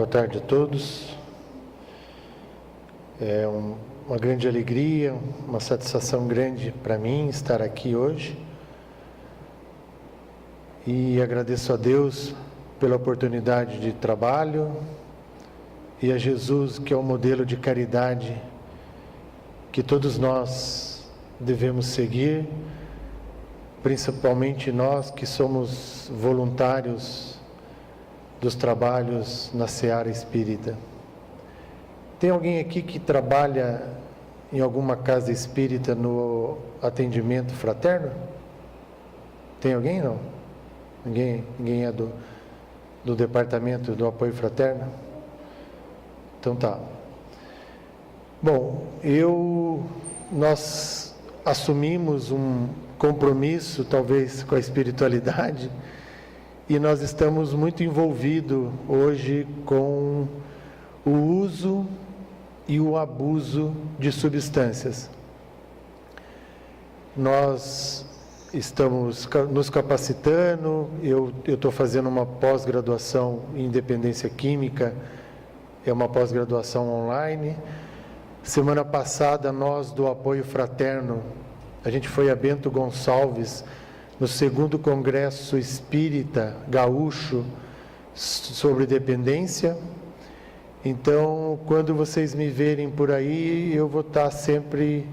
tarde a todos. É uma grande alegria, uma satisfação grande para mim estar aqui hoje. E agradeço a Deus pela oportunidade de trabalho e a Jesus, que é o modelo de caridade que todos nós devemos seguir, principalmente nós que somos voluntários dos trabalhos na seara espírita. Tem alguém aqui que trabalha em alguma casa espírita no atendimento fraterno? Tem alguém, não? Ninguém é do departamento do apoio fraterno? Então tá. Bom, nós assumimos um compromisso, talvez, com a espiritualidade, e nós estamos muito envolvidos hoje com o uso e o abuso de substâncias. Nós estamos nos capacitando, eu estou fazendo uma pós-graduação em dependência química, é uma pós-graduação online. Semana passada, nós do Apoio Fraterno, a gente foi a Bento Gonçalves, no 2º Congresso Espírita Gaúcho sobre dependência. Então, quando vocês me verem por aí, eu vou estar sempre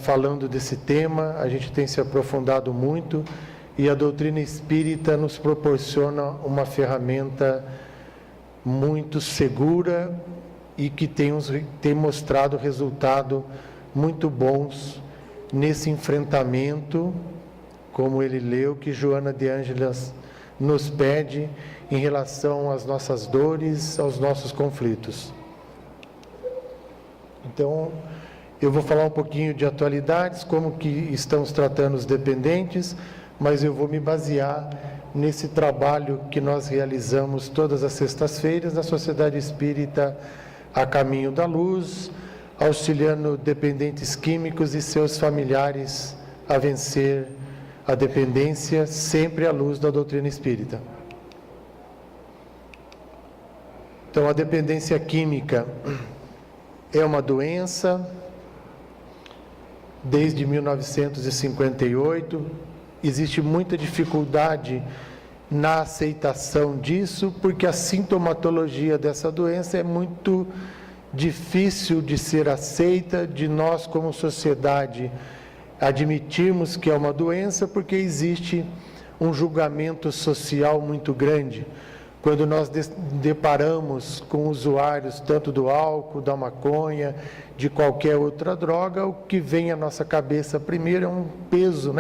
falando desse tema. A gente tem se aprofundado muito e a doutrina espírita nos proporciona uma ferramenta muito segura e que tem mostrado resultados muito bons nesse enfrentamento, como ele leu, que Joana de Ângeles nos pede em relação às nossas dores, aos nossos conflitos. Então, eu vou falar um pouquinho de atualidades, como que estamos tratando os dependentes, mas eu vou me basear nesse trabalho que nós realizamos todas as sextas-feiras na Sociedade Espírita A Caminho da Luz, auxiliando dependentes químicos e seus familiares a vencer a dependência, sempre à luz da doutrina espírita. Então, a dependência química é uma doença. Desde 1958, existe muita dificuldade na aceitação disso, porque a sintomatologia dessa doença é muito difícil de ser aceita, de nós como sociedade admitirmos que é uma doença, porque existe um julgamento social muito grande. Quando nós deparamos com usuários tanto do álcool, da maconha, de qualquer outra droga, o que vem à nossa cabeça primeiro é um peso,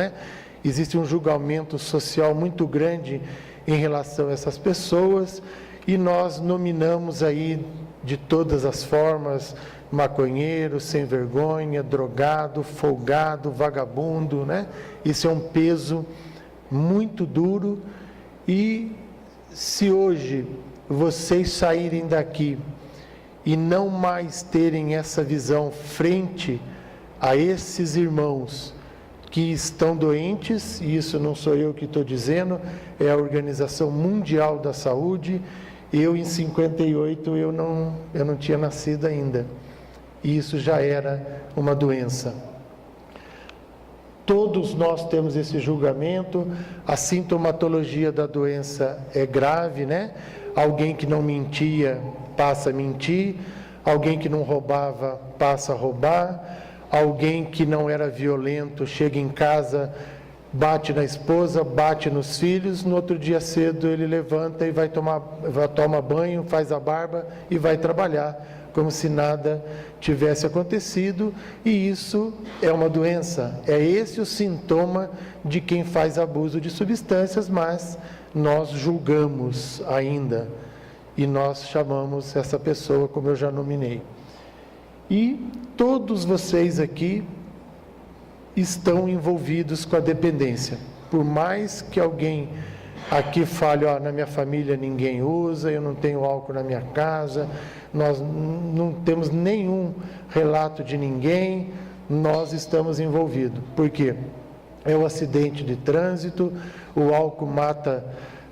Existe um julgamento social muito grande em relação a essas pessoas, e nós nominamos aí de todas as formas: maconheiro, sem vergonha, drogado, folgado, vagabundo, Isso é um peso muito duro. E se hoje vocês saírem daqui e não mais terem essa visão frente a esses irmãos que estão doentes, e isso não sou eu que estou dizendo, é a Organização Mundial da Saúde. Eu, em 58, eu não tinha nascido ainda, e isso já era uma doença. Todos nós temos esse julgamento. A sintomatologia da doença é grave, Alguém que não mentia passa a mentir, alguém que não roubava passa a roubar, alguém que não era violento chega em casa, bate na esposa, bate nos filhos, no outro dia cedo ele levanta e vai tomar banho, faz a barba e vai trabalhar, como se nada tivesse acontecido. E isso é uma doença, é esse o sintoma de quem faz abuso de substâncias, mas nós julgamos ainda, e nós chamamos essa pessoa, como eu já nominei. E todos vocês aqui estão envolvidos com a dependência. Por mais que alguém aqui fale: na minha família ninguém usa, eu não tenho álcool na minha casa, nós não temos nenhum relato de ninguém, nós estamos envolvidos. Por quê? É o acidente de trânsito, o álcool mata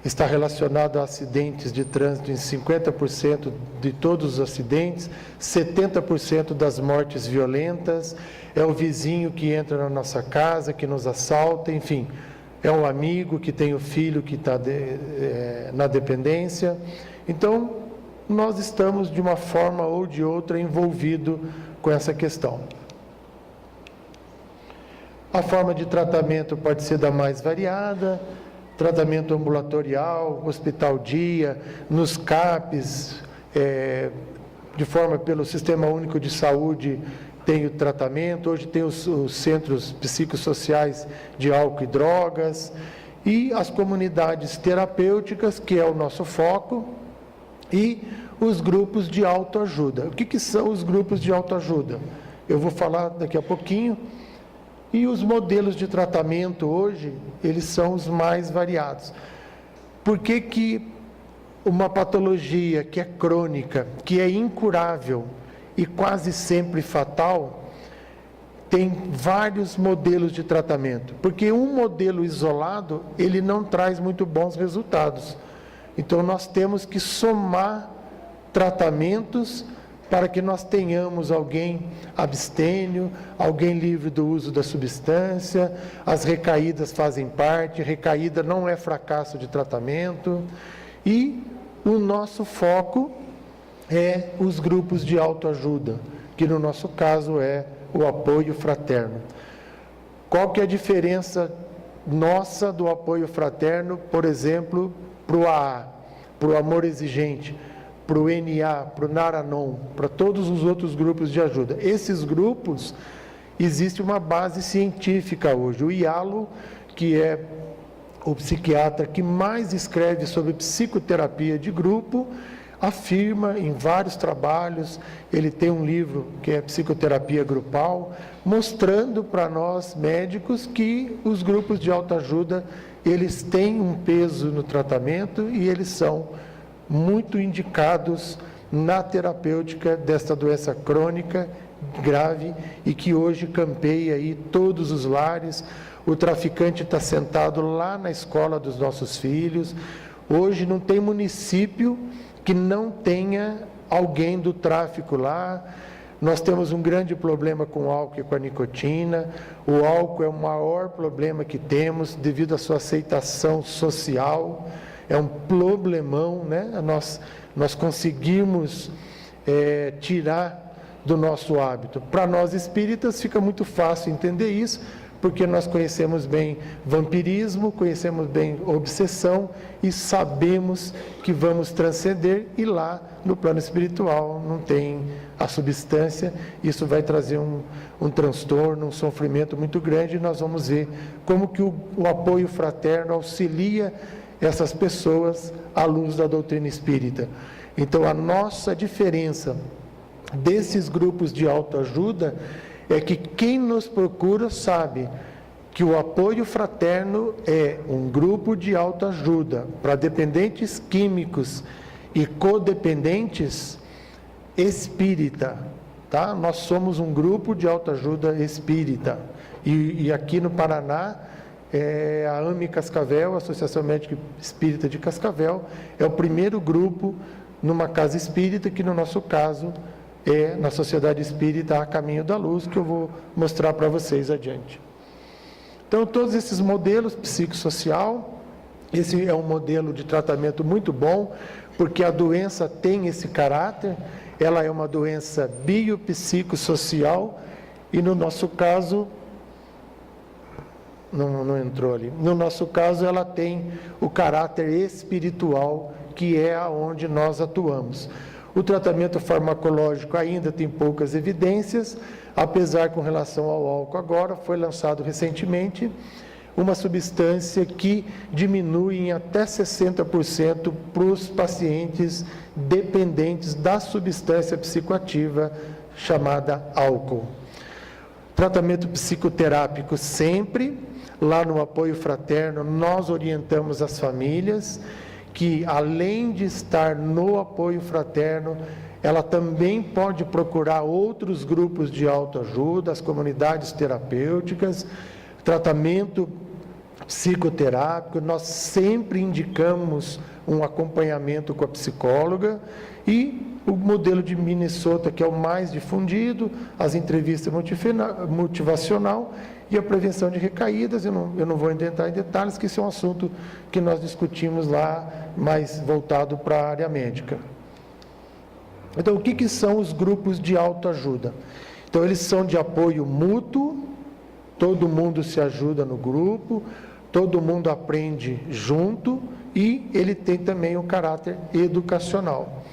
está relacionado a acidentes de trânsito em 50% de todos os acidentes, 70% das mortes violentas, é o vizinho que entra na nossa casa, que nos assalta, enfim, é um amigo que tem o filho que está na dependência. Então, nós estamos, de uma forma ou de outra, envolvidos com essa questão. A forma de tratamento pode ser da mais variada, tratamento ambulatorial, hospital-dia, nos CAPs, de forma pelo Sistema Único de Saúde, tem o tratamento. Hoje tem os centros psicossociais de álcool e drogas, e as comunidades terapêuticas, que é o nosso foco, e os grupos de autoajuda. O que são os grupos de autoajuda? Eu vou falar daqui a pouquinho. E os modelos de tratamento hoje, eles são os mais variados. Por que uma patologia que é crônica, que é incurável e quase sempre fatal, tem vários modelos de tratamento? Porque um modelo isolado, ele não traz muito bons resultados. Então, nós temos que somar tratamentos para que nós tenhamos alguém abstêmio, alguém livre do uso da substância. As recaídas fazem parte, recaída não é fracasso de tratamento. E o nosso foco é os grupos de autoajuda, que no nosso caso é o apoio fraterno. Qual que é a diferença nossa do apoio fraterno, por exemplo, para o AA, para o Amor Exigente, para o NA, para o Naranon, para todos os outros grupos de ajuda? Esses grupos, existe uma base científica hoje. O Ialo, que é o psiquiatra que mais escreve sobre psicoterapia de grupo, afirma em vários trabalhos, ele tem um livro que é Psicoterapia Grupal, mostrando para nós médicos que os grupos de autoajuda, eles têm um peso no tratamento e eles são muito indicados na terapêutica desta doença crônica grave e que hoje campeia aí todos os lares. O traficante está sentado lá na escola dos nossos filhos. Hoje não tem município que não tenha alguém do tráfico lá. Nós temos um grande problema com o álcool e com a nicotina. O álcool é o maior problema que temos devido à sua aceitação social. É um problemão, né? Nós conseguimos tirar do nosso hábito. Para nós espíritas fica muito fácil entender isso, porque nós conhecemos bem vampirismo, conhecemos bem obsessão e sabemos que vamos transcender, e lá no plano espiritual não tem a substância. Isso vai trazer um transtorno, um sofrimento muito grande, e nós vamos ver como que o apoio fraterno auxilia essas pessoas à luz da doutrina espírita. Então, a nossa diferença desses grupos de autoajuda é que quem nos procura sabe que o apoio fraterno é um grupo de autoajuda para dependentes químicos e codependentes espírita, tá? Nós somos um grupo de autoajuda espírita. E aqui no Paraná, a AME Cascavel, a Associação Médica Espírita de Cascavel, é o primeiro grupo numa casa espírita, que no nosso caso é na Sociedade Espírita A Caminho da Luz, que eu vou mostrar para vocês adiante. Então, todos esses modelos psicossocial, esse é um modelo de tratamento muito bom, porque a doença tem esse caráter, ela é uma doença biopsicossocial, e no nosso caso, não entrou ali, no nosso caso ela tem o caráter espiritual, que é aonde nós atuamos. O tratamento farmacológico ainda tem poucas evidências, apesar com relação ao álcool agora, foi lançado recentemente uma substância que diminui em até 60% para os pacientes dependentes da substância psicoativa chamada álcool. Tratamento psicoterápico sempre, lá no apoio fraterno, nós orientamos as famílias que, além de estar no apoio fraterno, ela também pode procurar outros grupos de autoajuda, as comunidades terapêuticas, tratamento psicoterápico, nós sempre indicamos um acompanhamento com a psicóloga, e o modelo de Minnesota, que é o mais difundido, as entrevistas motivacional e a prevenção de recaídas. Eu não vou entrar em detalhes, que isso é um assunto que nós discutimos lá, mais voltado para a área médica. Então, o que são os grupos de autoajuda? Então, eles são de apoio mútuo, todo mundo se ajuda no grupo, todo mundo aprende junto, e ele tem também o caráter educacional.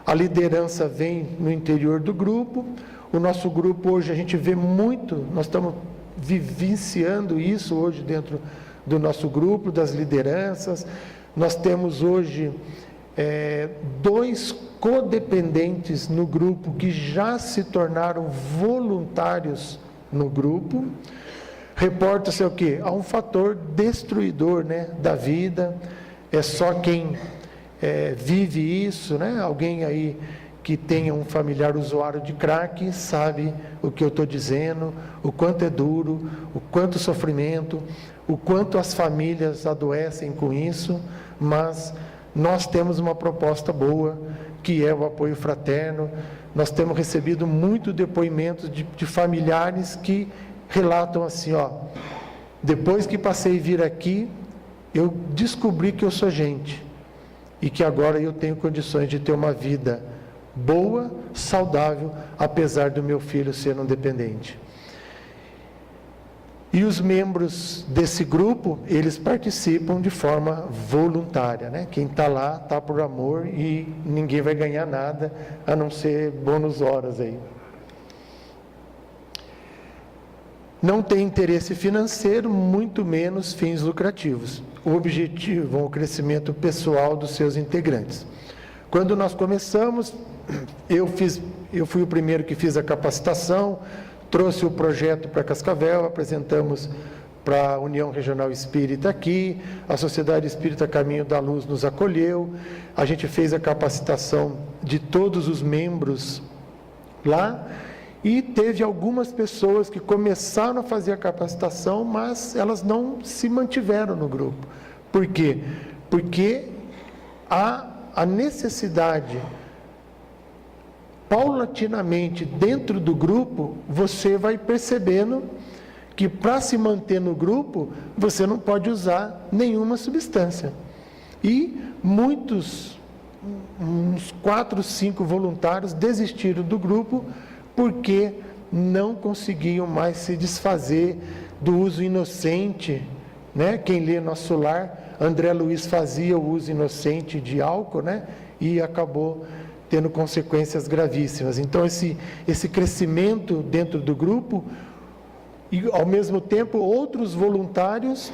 A liderança vem no interior do grupo. O nosso grupo hoje, a gente vê muito, nós estamos vivenciando isso hoje dentro do nosso grupo, das lideranças. Nós temos hoje 2 codependentes no grupo que já se tornaram voluntários no grupo. Reporta-se o quê? A um fator destruidor, né, da vida. É só quem vive isso, né? Alguém aí que tenha um familiar usuário de crack sabe o que eu estou dizendo, o quanto é duro, o quanto sofrimento, o quanto as famílias adoecem com isso, mas nós temos uma proposta boa, que é o apoio fraterno. Nós temos recebido muito depoimentos de familiares que relatam assim, depois que passei a vir aqui, eu descobri que eu sou gente, e que agora eu tenho condições de ter uma vida boa, saudável, apesar do meu filho ser um dependente. E os membros desse grupo, eles participam de forma voluntária, né? Quem está lá, está por amor, e ninguém vai ganhar nada, a não ser bônus horas aí. Não tem interesse financeiro, muito menos fins lucrativos. O objetivo é o crescimento pessoal dos seus integrantes. Quando nós começamos, eu fui o primeiro que fiz a capacitação, trouxe o projeto para Cascavel, apresentamos para a União Regional Espírita aqui, a Sociedade Espírita Caminho da Luz nos acolheu, a gente fez a capacitação de todos os membros lá, e teve algumas pessoas que começaram a fazer a capacitação, mas elas não se mantiveram no grupo. Por quê? Porque há a necessidade, paulatinamente, dentro do grupo, você vai percebendo que para se manter no grupo, você não pode usar nenhuma substância. E muitos, uns 4, 5 voluntários desistiram do grupo, porque não conseguiam mais se desfazer do uso inocente, né? Quem lê Nosso Lar, André Luiz fazia o uso inocente de álcool, né? E acabou tendo consequências gravíssimas. Então, esse crescimento dentro do grupo, e ao mesmo tempo outros voluntários.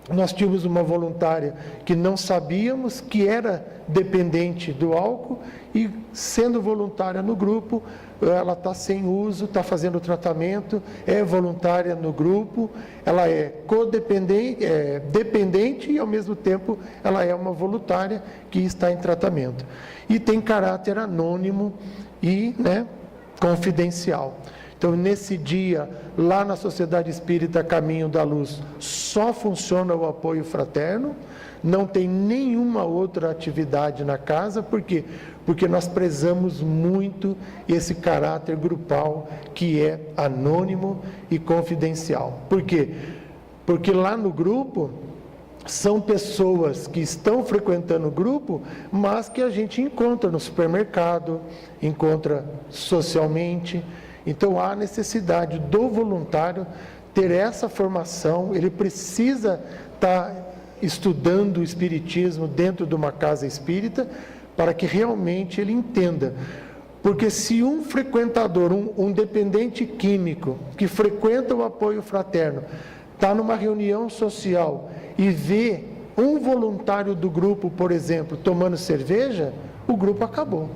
Nós tínhamos uma voluntária que não sabíamos que era dependente do álcool, e sendo voluntária no grupo, ela está sem uso, está fazendo tratamento, é voluntária no grupo, ela é codependente, dependente, e ao mesmo tempo ela é uma voluntária que está em tratamento. E tem caráter anônimo e, confidencial. Então, nesse dia, lá na Sociedade Espírita Caminho da Luz, só funciona o apoio fraterno, não tem nenhuma outra atividade na casa. Por quê? Porque nós prezamos muito esse caráter grupal, que é anônimo e confidencial. Por quê? Porque lá no grupo, são pessoas que estão frequentando o grupo, mas que a gente encontra no supermercado, encontra socialmente. Então, há necessidade do voluntário ter essa formação, ele precisa estar estudando o espiritismo dentro de uma casa espírita, para que realmente ele entenda. Porque se um frequentador, um dependente químico, que frequenta o apoio fraterno, está numa reunião social e vê um voluntário do grupo, por exemplo, tomando cerveja, o grupo acabou.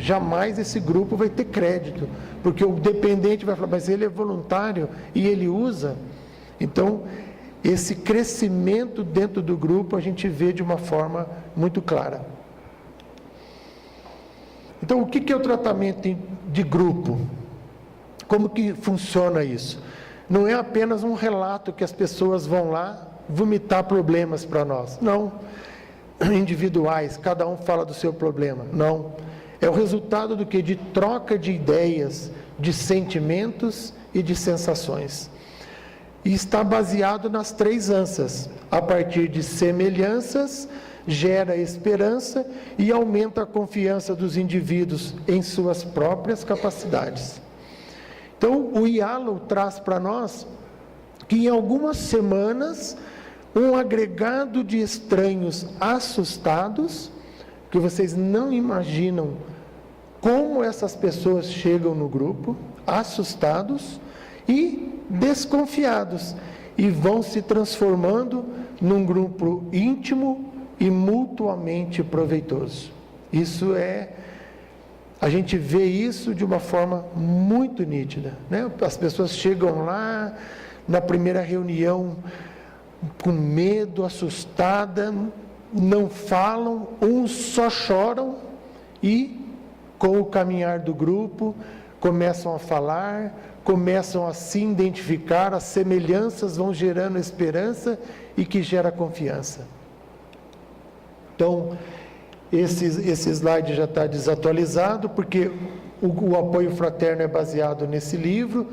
Jamais esse grupo vai ter crédito, porque o dependente vai falar, mas ele é voluntário e ele usa. Então, esse crescimento dentro do grupo a gente vê de uma forma muito clara. Então, o que é o tratamento de grupo? Como que funciona isso? não é apenas um relato que as pessoas vão lá vomitar problemas para nós. Não. Individuais, cada um fala do seu problema. Não. É o resultado do que? De troca de ideias, de sentimentos e de sensações. E está baseado nas 3 âncias. A partir de semelhanças, gera esperança e aumenta a confiança dos indivíduos em suas próprias capacidades. Então, o IALO traz para nós que em algumas semanas, um agregado de estranhos assustados, que vocês não imaginam como essas pessoas chegam no grupo, assustados e desconfiados, e vão se transformando num grupo íntimo e mutuamente proveitoso. Isso a gente vê isso de uma forma muito nítida, né? As pessoas chegam lá na primeira reunião com medo, assustada, não falam, uns só choram e, com o caminhar do grupo, começam a falar, começam a se identificar, as semelhanças vão gerando esperança e que gera confiança. Então, esse slide já está desatualizado, porque o apoio fraterno é baseado nesse livro,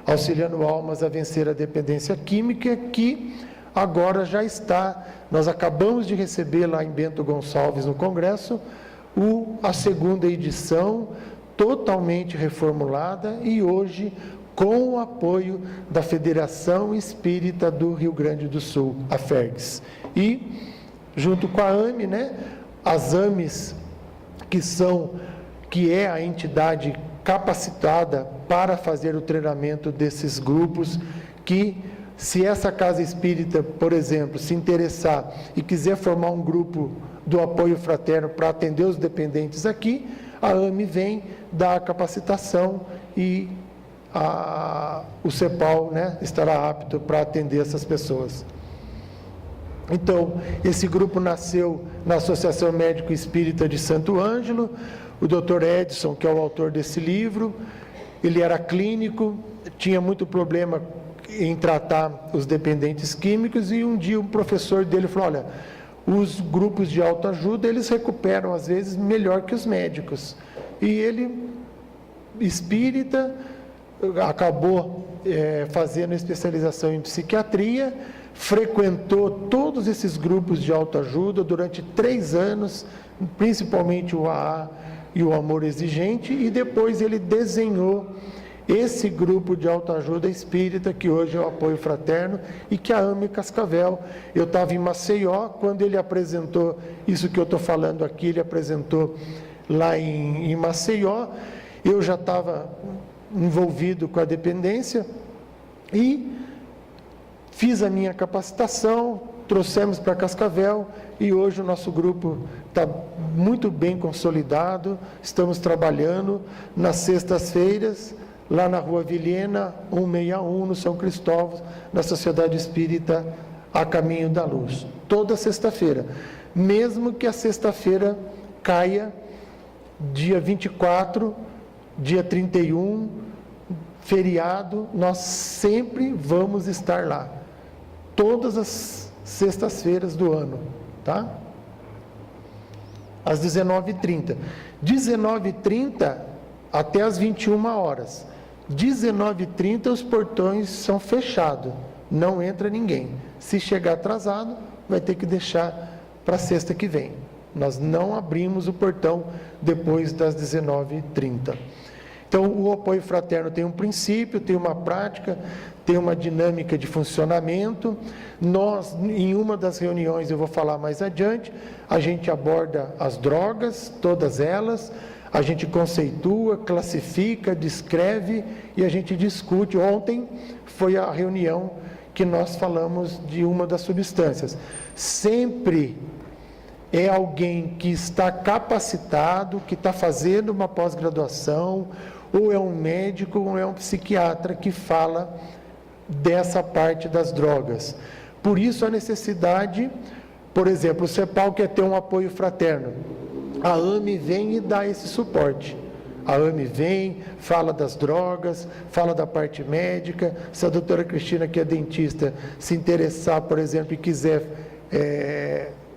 Auxiliando Almas a Vencer a Dependência Química, que agora já está, nós acabamos de receber lá em Bento Gonçalves, no Congresso, a 2ª edição, totalmente reformulada, e hoje com o apoio da Federação Espírita do Rio Grande do Sul, a FERGS. E, junto com a AME, né, as AMES, que é a entidade capacitada para fazer o treinamento desses grupos, que se essa casa espírita, por exemplo, se interessar e quiser formar um grupo do apoio fraterno para atender os dependentes aqui, a AME vem dar a capacitação e o CEPAL, né, estará apto para atender essas pessoas. Então, esse grupo nasceu na Associação Médico Espírita de Santo Ângelo. O Dr. Edson, que é o autor desse livro, ele era clínico, tinha muito problema em tratar os dependentes químicos, e um dia um professor dele falou: olha, os grupos de autoajuda, eles recuperam às vezes melhor que os médicos. E ele, espírita, acabou fazendo especialização em psiquiatria, frequentou todos esses grupos de autoajuda durante 3 anos, principalmente o AA e o Amor Exigente, e depois ele desenhou esse grupo de autoajuda espírita, que hoje é o Apoio Fraterno, e que a AME Cascavel. Eu estava em Maceió, quando ele apresentou isso que eu estou falando aqui, ele apresentou lá em Maceió, eu já estava envolvido com a dependência, e fiz a minha capacitação, trouxemos para Cascavel, e hoje o nosso grupo está muito bem consolidado. Estamos trabalhando nas sextas-feiras, lá na Rua Vilhena, 161, no São Cristóvão, na Sociedade Espírita A Caminho da Luz. Toda sexta-feira, mesmo que a sexta-feira caia dia 24, dia 31, feriado, nós sempre vamos estar lá. Todas as sextas-feiras do ano, tá? Às 19h30. 19h30 até às 21 horas. 19h30 os portões são fechados, não entra ninguém. Se chegar atrasado, vai ter que deixar para sexta que vem. Nós não abrimos o portão depois das 19h30. Então, o apoio fraterno tem um princípio, tem uma prática, tem uma dinâmica de funcionamento. Nós, em uma das reuniões, eu vou falar mais adiante, a gente aborda as drogas, todas elas, a gente conceitua, classifica, descreve e a gente discute. Ontem foi a reunião que nós falamos de uma das substâncias. Sempre é alguém que está capacitado, que está fazendo uma pós-graduação, ou é um médico, ou é um psiquiatra que fala dessa parte das drogas. Por isso a necessidade, por exemplo, o CEPAL quer ter um apoio fraterno. A AME vem e dá esse suporte. a AME vem, fala das drogas, fala da parte médica. Se a doutora Cristina, que é dentista, se interessar, por exemplo, e quiser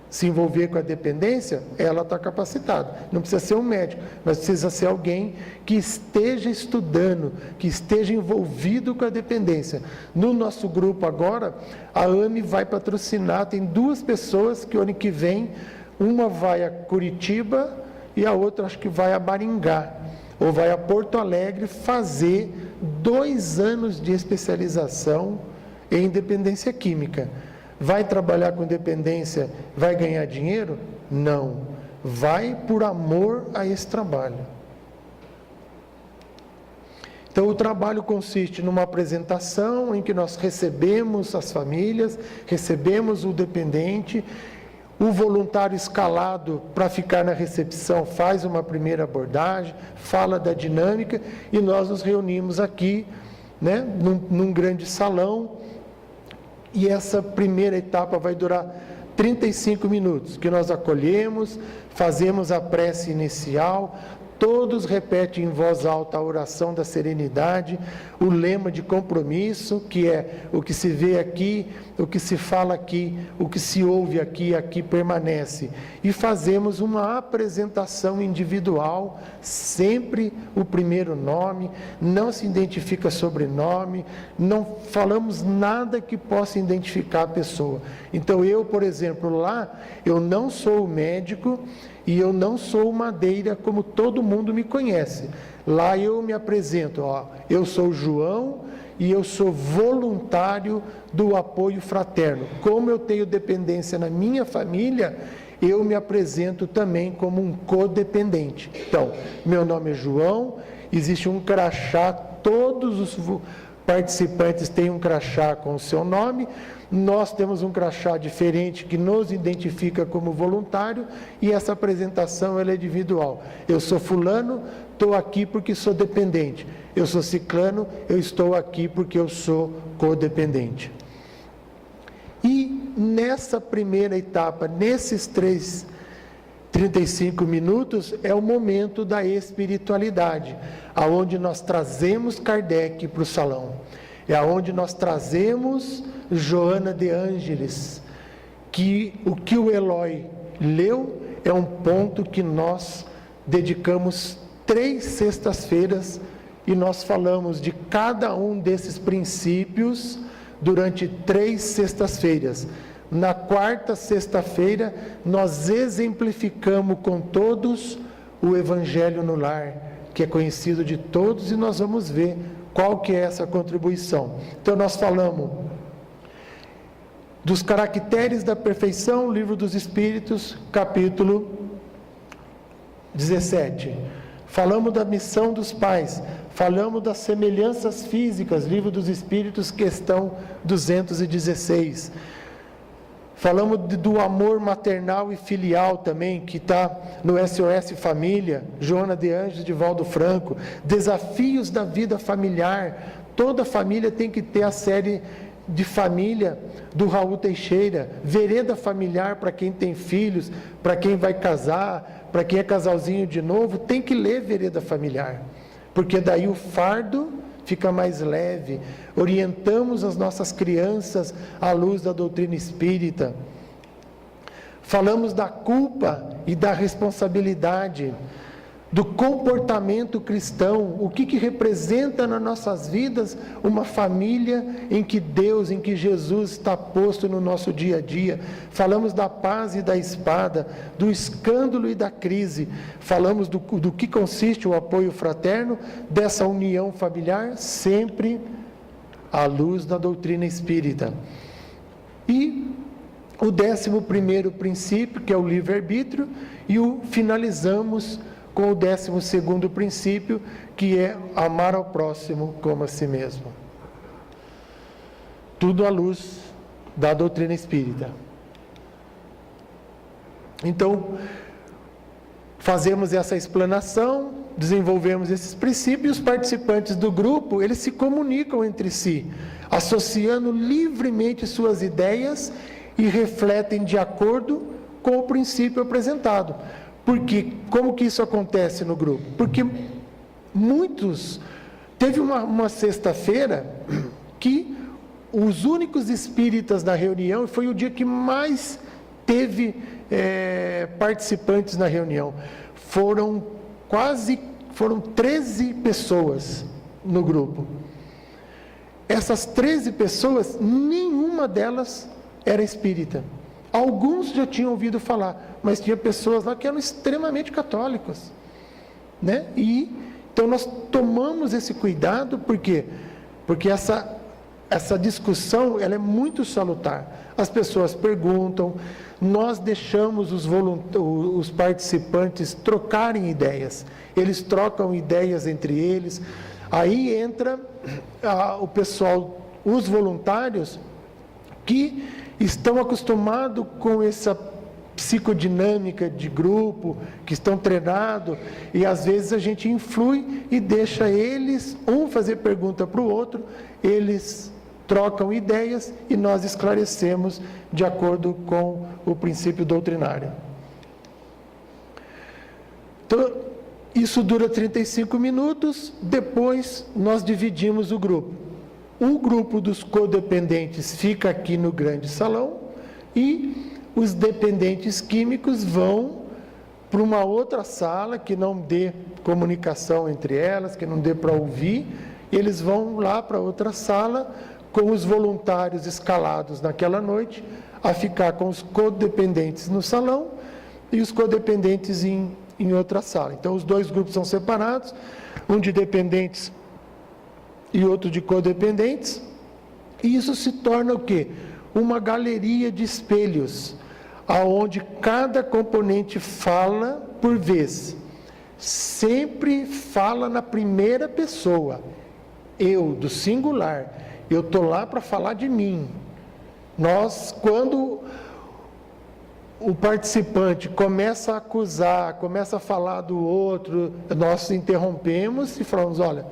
se envolver com a dependência, ela está capacitada. Não precisa ser um médico, mas precisa ser alguém que esteja estudando, que esteja envolvido com a dependência. No nosso grupo agora, a AME vai patrocinar, tem 2 pessoas que o ano que vem, uma vai a Curitiba e a outra acho que vai a Maringá, ou vai a Porto Alegre fazer 2 anos de especialização em dependência química. Vai trabalhar com dependência, vai ganhar dinheiro? Não. Vai por amor a esse trabalho. Então, o trabalho consiste numa apresentação em que nós recebemos as famílias, recebemos o dependente, o voluntário escalado para ficar na recepção faz uma primeira abordagem, fala da dinâmica e nós nos reunimos aqui, né, num grande salão. E essa primeira etapa vai durar 35 minutos, que nós acolhemos, fazemos a prece inicial, todos repetem em voz alta a oração da serenidade, o lema de compromisso, que é o que se vê aqui, o que se fala aqui, o que se ouve aqui, aqui permanece. E fazemos uma apresentação individual, sempre o primeiro nome, não se identifica sobrenome, não falamos nada que possa identificar a pessoa. Então eu, por exemplo, lá, eu não sou médico, e eu não sou Madeira como todo mundo me conhece. Lá eu me apresento, eu sou João e eu sou voluntário do apoio fraterno. Como eu tenho dependência na minha família, eu me apresento também como um codependente. Então, meu nome é João, existe um crachá, todos os participantes têm um crachá com o seu nome. Nós temos um crachá diferente que nos identifica como voluntário e essa apresentação ela é individual. Eu sou fulano, estou aqui porque sou dependente. Eu sou ciclano, eu estou aqui porque eu sou codependente. E nessa primeira etapa, nesses 35 minutos, é o momento da espiritualidade, aonde nós trazemos Kardec para o salão. É aonde nós trazemos Joana de Ângeles, que o que o Eloy leu é um ponto que nós dedicamos 3 sextas-feiras e nós falamos de cada um desses princípios durante 3 sextas-feiras. Na 4ª sexta-feira, nós exemplificamos com todos o Evangelho no Lar, que é conhecido de todos, e nós vamos ver qual que é essa contribuição. Então nós falamos dos caracteres da perfeição, Livro dos Espíritos, capítulo 17. Falamos da missão dos pais, falamos das semelhanças físicas, Livro dos Espíritos, questão 216. Falamos do amor maternal e filial também, que está no SOS Família, Joana de Ângeles, de Valdo Franco. Desafios da vida familiar. Toda família tem que ter a série de família do Raul Teixeira. Vereda familiar para quem tem filhos, para quem vai casar, para quem é casalzinho de novo, tem que ler Vereda familiar. Porque daí o fardo fica mais leve, orientamos as nossas crianças à luz da doutrina espírita. Falamos da culpa e da responsabilidade, do comportamento cristão, o que representa nas nossas vidas uma família em que Deus, em que Jesus está posto no nosso dia a dia. Falamos da paz e da espada, do escândalo e da crise. Falamos do que consiste o apoio fraterno, dessa união familiar, sempre à luz da doutrina espírita. E o 11º princípio, que é o livre-arbítrio, e finalizamos com o 12º princípio, que é amar ao próximo como a si mesmo. Tudo à luz da doutrina espírita. Então, fazemos essa explanação, desenvolvemos esses princípios, e os participantes do grupo, eles se comunicam entre si, associando livremente suas ideias e refletem de acordo com o princípio apresentado. Porque, como que isso acontece no grupo? Porque Teve uma sexta-feira que os únicos espíritas da reunião, foi o dia que mais teve participantes na reunião, foram 13 pessoas no grupo. Essas 13 pessoas, nenhuma delas era espírita. Alguns já tinham ouvido falar, mas tinha pessoas lá que eram extremamente católicos, né? E então nós tomamos esse cuidado, por quê? Porque essa discussão, ela é muito salutar. As pessoas perguntam, nós deixamos os participantes trocarem ideias, eles trocam ideias entre eles. Aí entra o pessoal, os voluntários, que estão acostumados com essa psicodinâmica de grupo, que estão treinados, e às vezes a gente influi e deixa eles, fazer pergunta para o outro, eles trocam ideias e nós esclarecemos de acordo com o princípio doutrinário. Então, isso dura 35 minutos, depois nós dividimos o grupo. O grupo dos codependentes fica aqui no grande salão e os dependentes químicos vão para uma outra sala que não dê comunicação entre elas, que não dê para ouvir, e eles vão lá para outra sala com os voluntários escalados naquela noite, a ficar com os codependentes no salão e os codependentes em outra sala. Então, os dois grupos são separados, um de dependentes e outro de codependentes, e isso se torna o quê? Uma galeria de espelhos, aonde cada componente fala por vez, sempre fala na primeira pessoa, eu, do singular, eu estou lá para falar de mim. Quando o participante começa a acusar, começa a falar do outro, nós interrompemos e falamos, olha,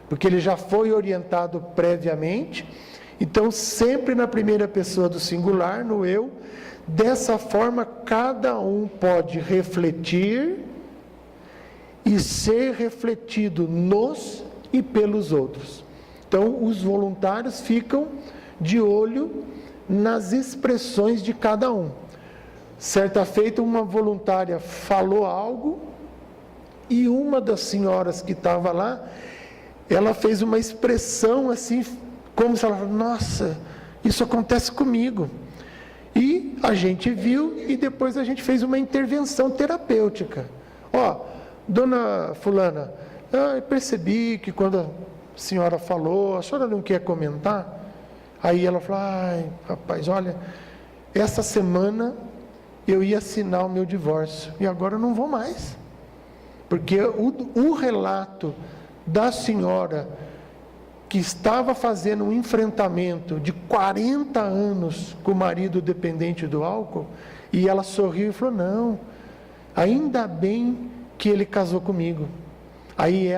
porque ele já foi orientado previamente, então sempre na primeira pessoa do singular, no eu, dessa forma cada um pode refletir e ser refletido nos e pelos outros. Então os voluntários ficam de olho nas expressões de cada um. Certa feita, uma voluntária falou algo e uma das senhoras que estava lá, ela fez uma expressão assim, como se ela falasse, nossa, isso acontece comigo. E a gente viu e depois a gente fez uma intervenção terapêutica. Dona fulana, eu percebi que quando a senhora falou, a senhora não quer comentar? Aí ela falou, rapaz, olha, essa semana eu ia assinar o meu divórcio e agora eu não vou mais. Porque o relato da senhora que estava fazendo um enfrentamento de 40 anos com o marido dependente do álcool, e ela sorriu e falou, não, ainda bem que ele casou comigo. Aí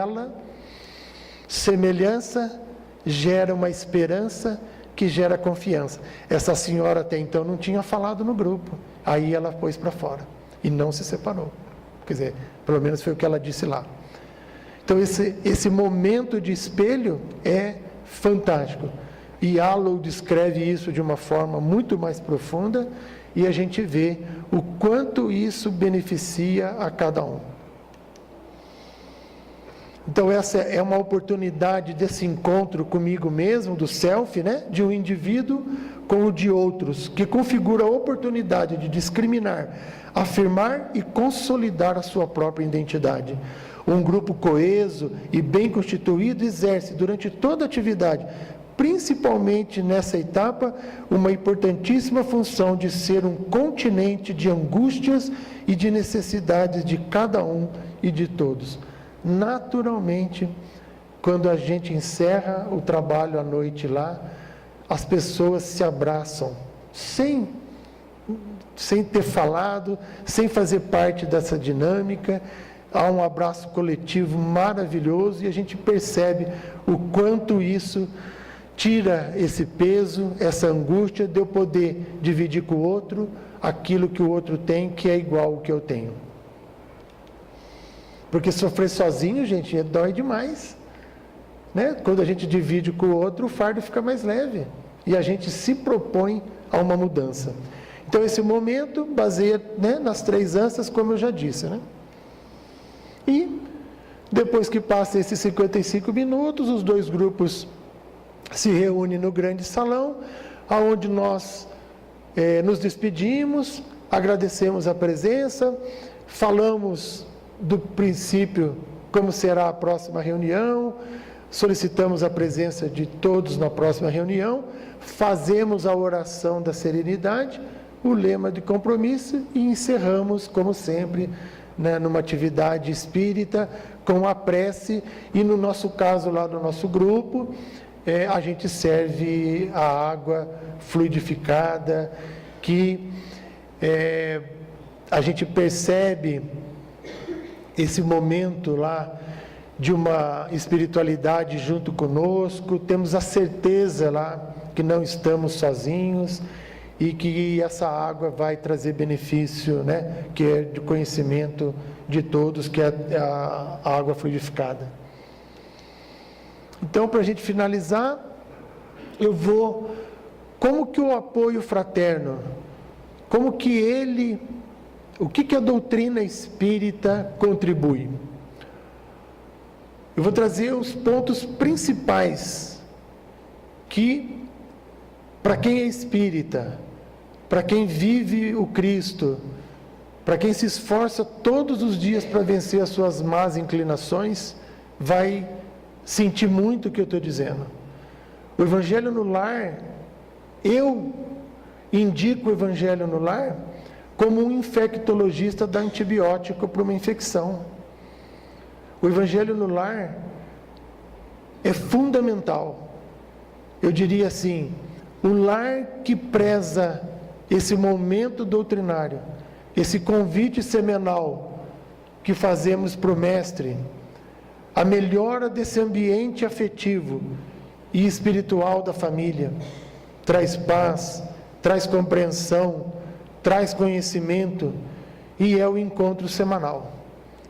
semelhança gera uma esperança que gera confiança. Essa senhora até então não tinha falado no grupo, aí ela pôs para fora e não se separou. Quer dizer, pelo menos foi o que ela disse lá. Então esse momento de espelho é fantástico. E Alou descreve isso de uma forma muito mais profunda e a gente vê o quanto isso beneficia a cada um. Então essa é uma oportunidade desse encontro comigo mesmo, do self, né? De um indivíduo com o de outros, que configura a oportunidade de discriminar, afirmar e consolidar a sua própria identidade. Um grupo coeso e bem constituído exerce durante toda a atividade, principalmente nessa etapa, uma importantíssima função de ser um continente de angústias e de necessidades de cada um e de todos. Naturalmente, quando a gente encerra o trabalho à noite lá, as pessoas se abraçam, sem ter falado, sem fazer parte dessa dinâmica. Há um abraço coletivo maravilhoso e a gente percebe o quanto isso tira esse peso, essa angústia de eu poder dividir com o outro aquilo que o outro tem, que é igual ao que eu tenho. Porque sofrer sozinho, gente, dói demais. Né? Quando a gente divide com o outro, o fardo fica mais leve. E a gente se propõe a uma mudança. Então, esse momento baseia, né, nas 3 ânsias, como eu já disse. Né? E, depois que passa esses 55 minutos, os 2 grupos se reúnem no grande salão, onde nós nos despedimos, agradecemos a presença, falamos do princípio, como será a próxima reunião, solicitamos a presença de todos na próxima reunião, fazemos a oração da serenidade, o lema de compromisso e encerramos, como sempre, né, numa atividade espírita, com a prece, e no nosso caso, lá no nosso grupo, a gente serve a água fluidificada, que a gente percebe esse momento lá de uma espiritualidade junto conosco, temos a certeza lá que não estamos sozinhos e que essa água vai trazer benefício, né, que é de conhecimento de todos, que é a água fluidificada. Então, para a gente finalizar, como que o apoio fraterno, o que a doutrina espírita contribui? Eu vou trazer os pontos principais que, para quem é espírita, para quem vive o Cristo, para quem se esforça todos os dias para vencer as suas más inclinações, vai sentir muito o que eu estou dizendo. O Evangelho no Lar, eu indico o Evangelho no Lar como um infectologista dá antibiótico para uma infecção. O Evangelho no Lar é fundamental. Eu diria assim, o lar que preza esse momento doutrinário, esse convite semanal que fazemos para o Mestre, a melhora desse ambiente afetivo e espiritual da família, traz paz, traz compreensão, traz conhecimento, e é o encontro semanal,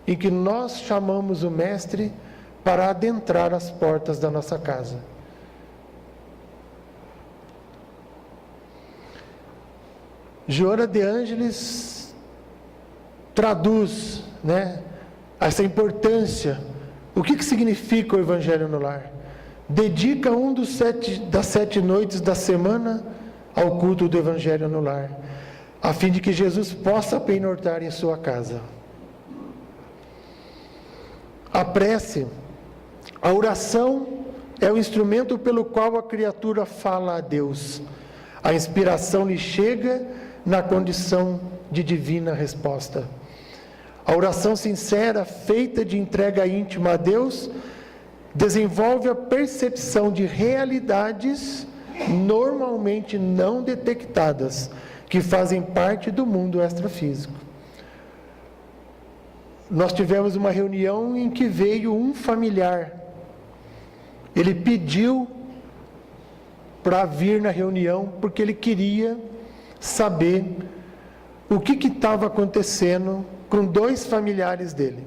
em que nós chamamos o Mestre para adentrar as portas da nossa casa. Joana de Ângeles traduz, né, essa importância. O que significa o Evangelho no Lar? Dedica das 7 noites da semana ao culto do Evangelho no Lar, a fim de que Jesus possa pernoctar em sua casa. A prece, a oração é o instrumento pelo qual a criatura fala a Deus. A inspiração lhe chega na condição de divina resposta. A oração sincera, feita de entrega íntima a Deus, desenvolve a percepção de realidades normalmente não detectadas, que fazem parte do mundo extrafísico. Nós tivemos uma reunião em que veio um familiar. Ele pediu para vir na reunião porque ele queria saber o que estava acontecendo com 2 familiares dele.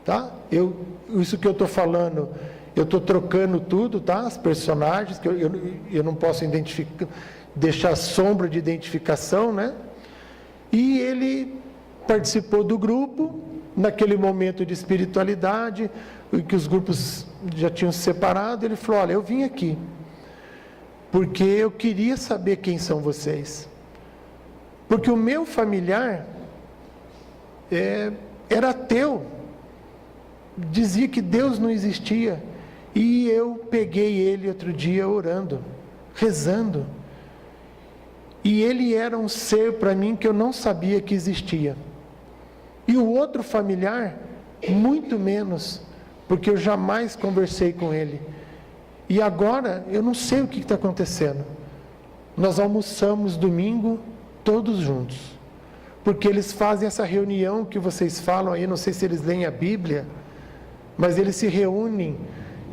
Tá? Isso que eu estou falando, eu estou trocando tudo, tá? As personagens, que eu não posso deixar sombra de identificação, né? E ele participou do grupo, naquele momento de espiritualidade, em que os grupos já tinham se separado. Ele falou: olha, eu vim aqui porque eu queria saber quem são vocês. Porque o meu familiar era ateu, dizia que Deus não existia, e eu peguei ele outro dia orando, rezando, e ele era um ser para mim que eu não sabia que existia. E o outro familiar, muito menos, porque eu jamais conversei com ele. E agora, eu não sei o que está acontecendo. Nós almoçamos domingo, todos juntos. Porque eles fazem essa reunião que vocês falam aí, não sei se eles leem a Bíblia, mas eles se reúnem.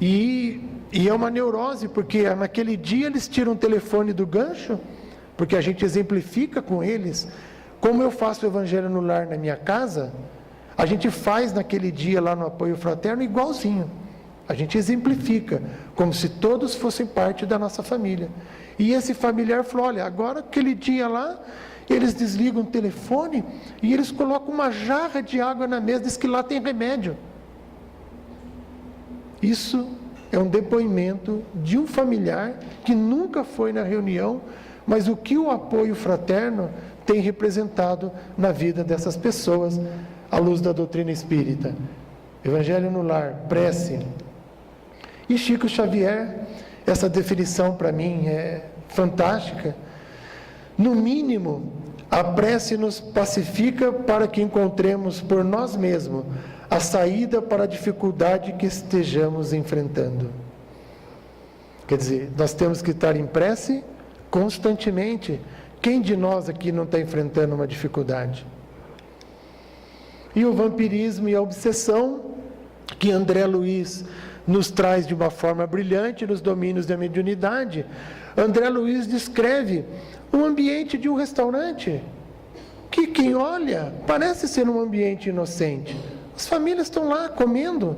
E é uma neurose, porque naquele dia eles tiram o telefone do gancho, porque a gente exemplifica com eles. Como eu faço o Evangelho no Lar na minha casa, A gente faz naquele dia lá no apoio fraterno igualzinho. A gente exemplifica, como se todos fossem parte da nossa família. E esse familiar falou, olha, agora aquele dia lá, eles desligam o telefone e eles colocam uma jarra de água na mesa, diz que lá tem remédio. Isso é um depoimento de um familiar que nunca foi na reunião, mas o que o apoio fraterno tem representado na vida dessas pessoas, à luz da doutrina espírita. Evangelho no lar, prece. E Chico Xavier, essa definição para mim é fantástica. No mínimo, a prece nos pacifica para que encontremos por nós mesmos a saída para a dificuldade que estejamos enfrentando. Quer dizer, nós temos que estar em prece constantemente. Quem de nós aqui não está enfrentando uma dificuldade? E o vampirismo e a obsessão, que André Luiz nos traz de uma forma brilhante nos domínios da mediunidade. André Luiz descreve o ambiente de um restaurante, que quem olha parece ser um ambiente inocente. As famílias estão lá comendo,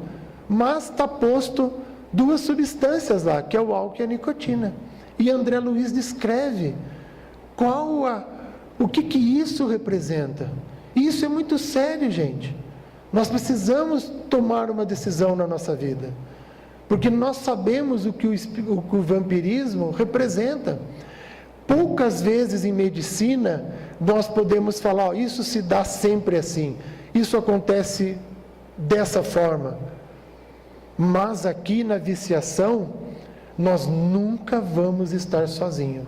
mas está posto duas substâncias lá, que é o álcool e a nicotina. E André Luiz descreve o que isso representa. Isso é muito sério, gente. Nós precisamos tomar uma decisão na nossa vida, porque nós sabemos o que o vampirismo representa. Poucas vezes em medicina nós podemos falar, isso se dá sempre assim, isso acontece dessa forma. Mas aqui na viciação, nós nunca vamos estar sozinhos.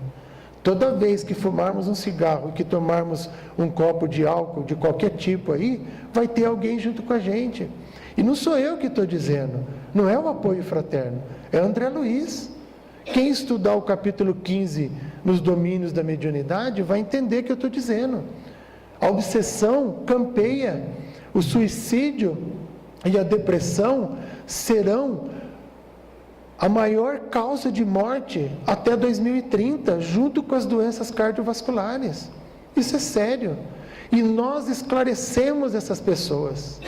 Toda vez que fumarmos um cigarro e que tomarmos um copo de álcool de qualquer tipo aí, vai ter alguém junto com a gente. E não sou eu que estou dizendo, não é o apoio fraterno, é André Luiz. Quem estudar o capítulo 15 nos domínios da mediunidade vai entender o que eu estou dizendo. A obsessão campeia, o suicídio e a depressão serão a maior causa de morte até 2030, junto com as doenças cardiovasculares. Isso é sério. E nós esclarecemos essas pessoas.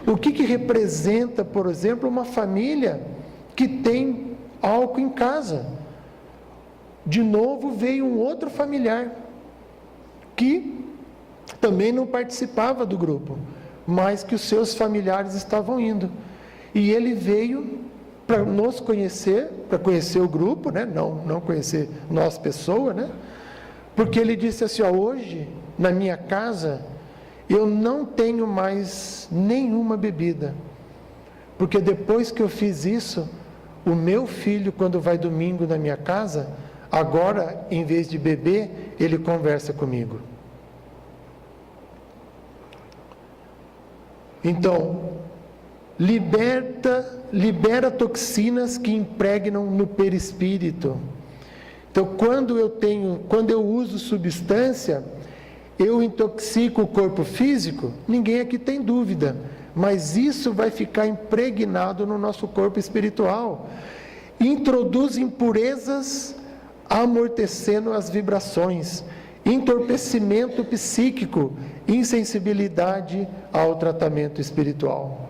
O que representa, por exemplo, uma família que tem álcool em casa? De novo veio um outro familiar, que também não participava do grupo, mas que os seus familiares estavam indo. E ele veio para nos conhecer, para conhecer o grupo, né? não conhecer nós, pessoa, né? Porque ele disse assim, hoje, na minha casa, eu não tenho mais nenhuma bebida, porque depois que eu fiz isso, o meu filho, quando vai domingo na minha casa, agora, em vez de beber, ele conversa comigo. Então, libera toxinas que impregnam no perispírito. Então, quando eu uso substância, eu intoxico o corpo físico, ninguém aqui tem dúvida, mas isso vai ficar impregnado no nosso corpo espiritual. Introduz impurezas, amortecendo as vibrações, entorpecimento psíquico, insensibilidade ao tratamento espiritual.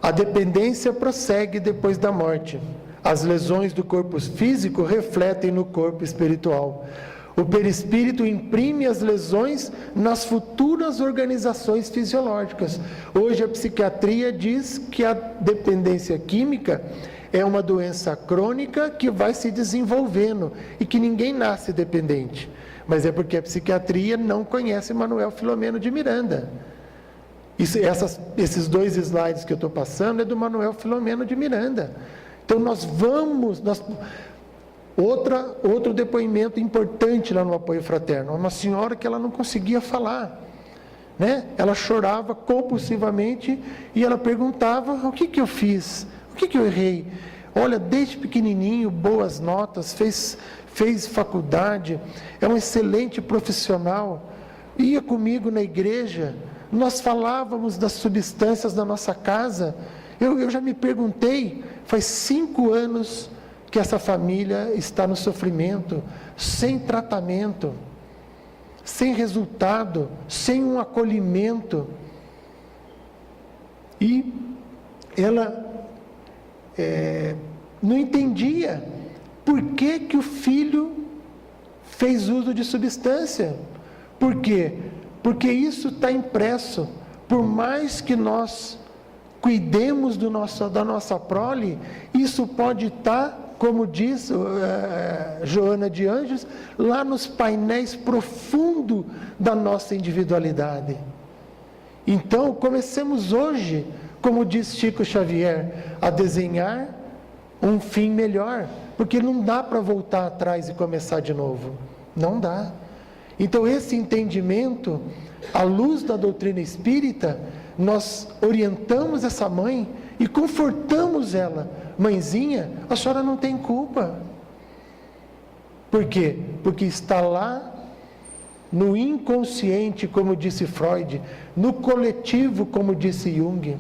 A dependência prossegue depois da morte. As lesões do corpo físico refletem no corpo espiritual. O perispírito imprime as lesões nas futuras organizações fisiológicas. Hoje a psiquiatria diz que a dependência química é uma doença crônica que vai se desenvolvendo e que ninguém nasce dependente. Mas é porque a psiquiatria não conhece Manuel Filomeno de Miranda. Esses dois slides que eu estou passando é do Manuel Filomeno de Miranda. Então outro depoimento importante lá no apoio fraterno, uma senhora que ela não conseguia falar, né? Ela chorava compulsivamente e ela perguntava, o que eu fiz? O que eu errei? Olha, desde pequenininho, boas notas, fez faculdade, é um excelente profissional, ia comigo na igreja, nós falávamos das substâncias da nossa casa. Eu já me perguntei, faz 5 anos que essa família está no sofrimento, sem tratamento. sem resultado, sem um acolhimento. E ela não entendia por que que o filho fez uso de substância. Por quê? Porque isso está impresso. Por mais que nós cuidemos da nossa prole, isso pode estar, como diz Joana de Ângeles, lá nos painéis profundos da nossa individualidade. Então, comecemos hoje, como diz Chico Xavier, a desenhar um fim melhor, porque não dá para voltar atrás e começar de novo. Não dá. Então, esse entendimento, à luz da doutrina espírita, nós orientamos essa mãe e confortamos ela. Mãezinha, a senhora não tem culpa. Por quê? Porque está lá no inconsciente, como disse Freud, no coletivo, como disse Jung.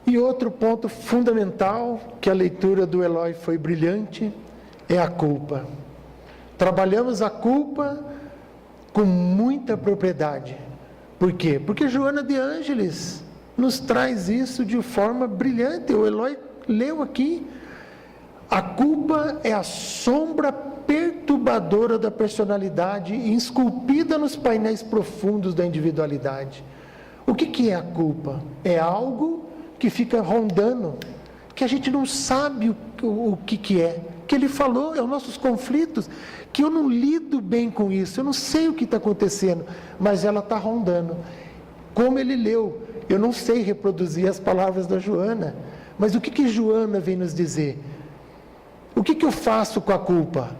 E outro ponto fundamental, que a leitura do Eloy foi brilhante, é a culpa. Trabalhamos a culpa com muita propriedade. Por quê? Porque Joana de Ângeles nos traz isso de forma brilhante. O Eloy leu aqui. A culpa é a sombra perturbadora da personalidade, esculpida nos painéis profundos da individualidade. O que é a culpa? É algo que fica rondando, que a gente não sabe o que é. Que ele falou, é os nossos conflitos, que eu não lido bem com isso, eu não sei o que está acontecendo, mas ela está rondando. Como ele leu, eu não sei reproduzir as palavras da Joana, mas o que Joana vem nos dizer? O que eu faço com a culpa?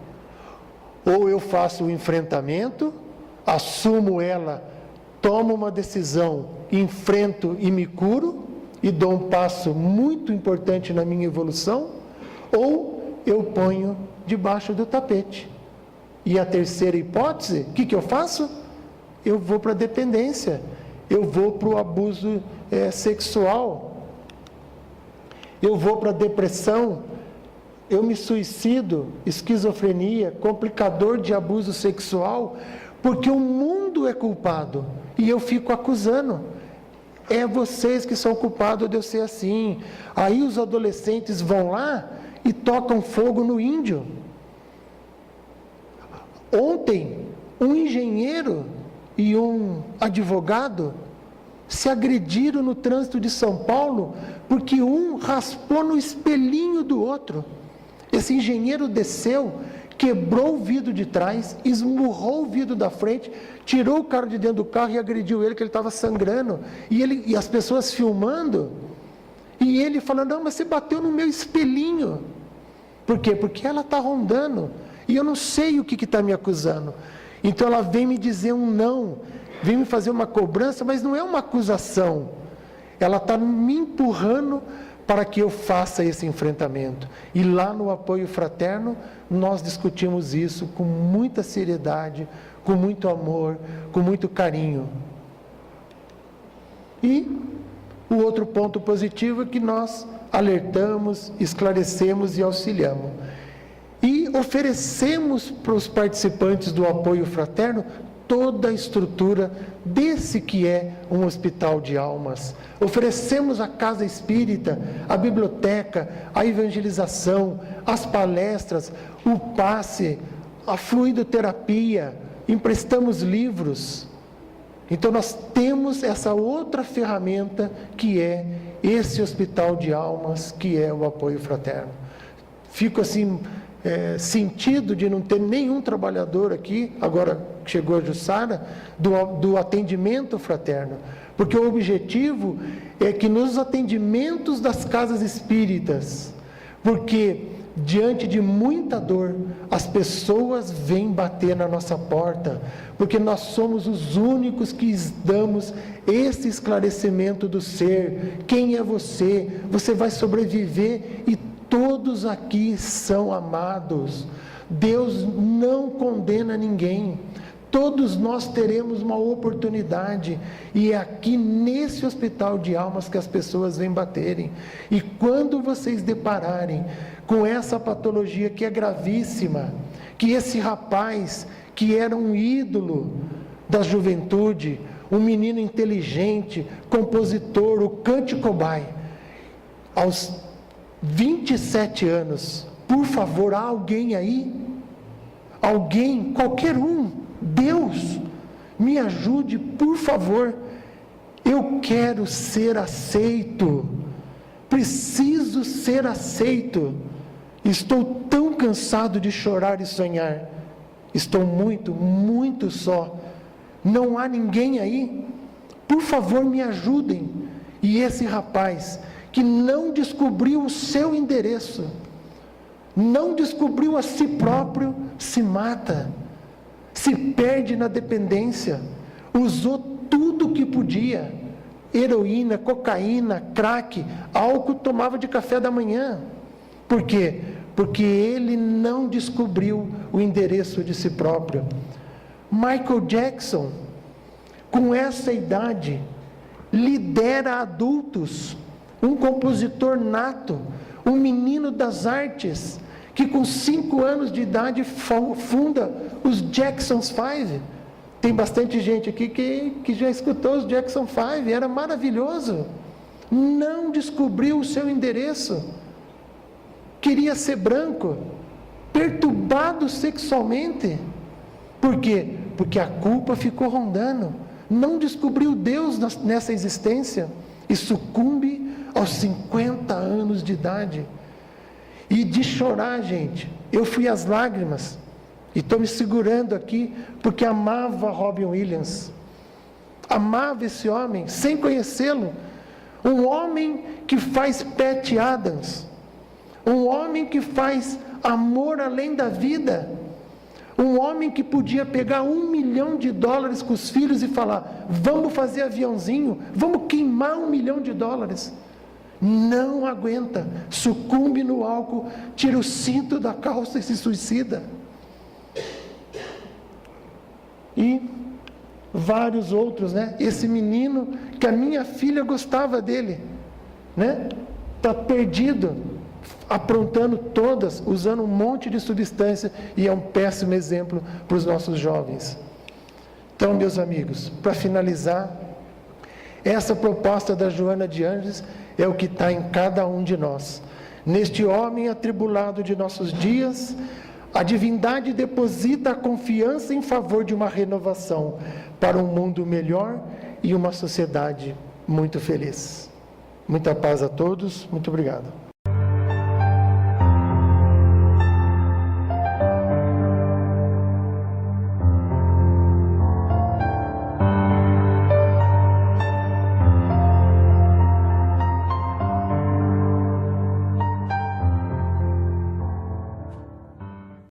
Ou eu faço o enfrentamento, assumo ela, tomo uma decisão, enfrento e me curo, e dou um passo muito importante na minha evolução, ou eu ponho debaixo do tapete. E a terceira hipótese, o que eu faço? Eu vou para a dependência, eu vou para o abuso sexual, eu vou para a depressão, eu me suicido, esquizofrenia, complicador de abuso sexual, porque o mundo é culpado, e eu fico acusando. É vocês que são culpados de eu ser assim. Aí os adolescentes vão lá e tocam fogo no índio. Ontem, um engenheiro e um advogado se agrediram no trânsito de São Paulo porque um raspou no espelhinho do outro. Esse engenheiro desceu, quebrou o vidro de trás, esmurrou o vidro da frente, tirou o cara de dentro do carro e agrediu ele, que ele estava sangrando. E as pessoas filmando, e ele falando, não, mas você bateu no meu espelhinho. Por quê? Porque ela está rondando, e eu não sei o que está me acusando. Então ela vem me dizer um não, vem me fazer uma cobrança, mas não é uma acusação. Ela está me empurrando para que eu faça esse enfrentamento. E lá no apoio fraterno, nós discutimos isso com muita seriedade, com muito amor, com muito carinho. E o outro ponto positivo é que nós alertamos, esclarecemos e auxiliamos. E oferecemos para os participantes do apoio fraterno toda a estrutura desse que é um hospital de almas. Oferecemos a casa espírita, a biblioteca, a evangelização, as palestras, o passe, a fluidoterapia, emprestamos livros. Então nós temos essa outra ferramenta que é esse hospital de almas, que é o apoio fraterno. Fico assim sentido de não ter nenhum trabalhador aqui, agora chegou a Jussara, do atendimento fraterno, porque o objetivo é que nos atendimentos das casas espíritas, porque diante de muita dor, as pessoas vêm bater na nossa porta, porque nós somos os únicos que damos esse esclarecimento do ser. Quem é você? Você vai sobreviver e todos aqui são amados. Deus não condena ninguém. Todos nós teremos uma oportunidade, e é aqui nesse hospital de almas que as pessoas vêm baterem. E quando vocês depararem com essa patologia que é gravíssima, que esse rapaz, que era um ídolo da juventude, um menino inteligente, compositor, o Kurt Cobain, aos 27 anos, por favor, há alguém aí? Alguém, qualquer um, Deus, me ajude, por favor. Eu quero ser aceito, preciso ser aceito. Estou tão cansado de chorar e sonhar. Estou muito, muito só. Não há ninguém aí? Por favor, me ajudem. E esse rapaz, que não descobriu o seu endereço, não descobriu a si próprio, se mata, se perde na dependência, usou tudo que podia, heroína, cocaína, crack, álcool, tomava de café da manhã. Por quê? Porque ele não descobriu o endereço de si próprio. Michael Jackson, com essa idade, lidera adultos, um compositor nato, um menino das artes, que com 5 anos de idade funda os Jackson 5. Tem bastante gente aqui que já escutou os Jackson 5, era maravilhoso. Não descobriu o seu endereço. Queria ser branco, perturbado sexualmente. Por quê? Porque a culpa ficou rondando. Não descobriu Deus nessa existência e sucumbe aos 50 anos de idade. E de chorar, gente, eu fui às lágrimas. E estou me segurando aqui, porque amava Robin Williams. Amava esse homem, sem conhecê-lo. Um homem que faz Patch Adams. Um homem que faz Amor Além da Vida. Um homem que podia pegar $1 milhão com os filhos e falar: vamos fazer aviãozinho, vamos queimar $1 milhão. Não aguenta, sucumbe no álcool, tira o cinto da calça e se suicida. E vários outros, né? Esse menino que a minha filha gostava dele, né? Está perdido, aprontando todas, usando um monte de substância, e é um péssimo exemplo para os nossos jovens. Então, meus amigos, para finalizar, essa proposta da Joana de Ângeles é o que está em cada um de nós. Neste homem atribulado de nossos dias, a divindade deposita a confiança em favor de uma renovação para um mundo melhor e uma sociedade muito feliz. Muita paz a todos, muito obrigado.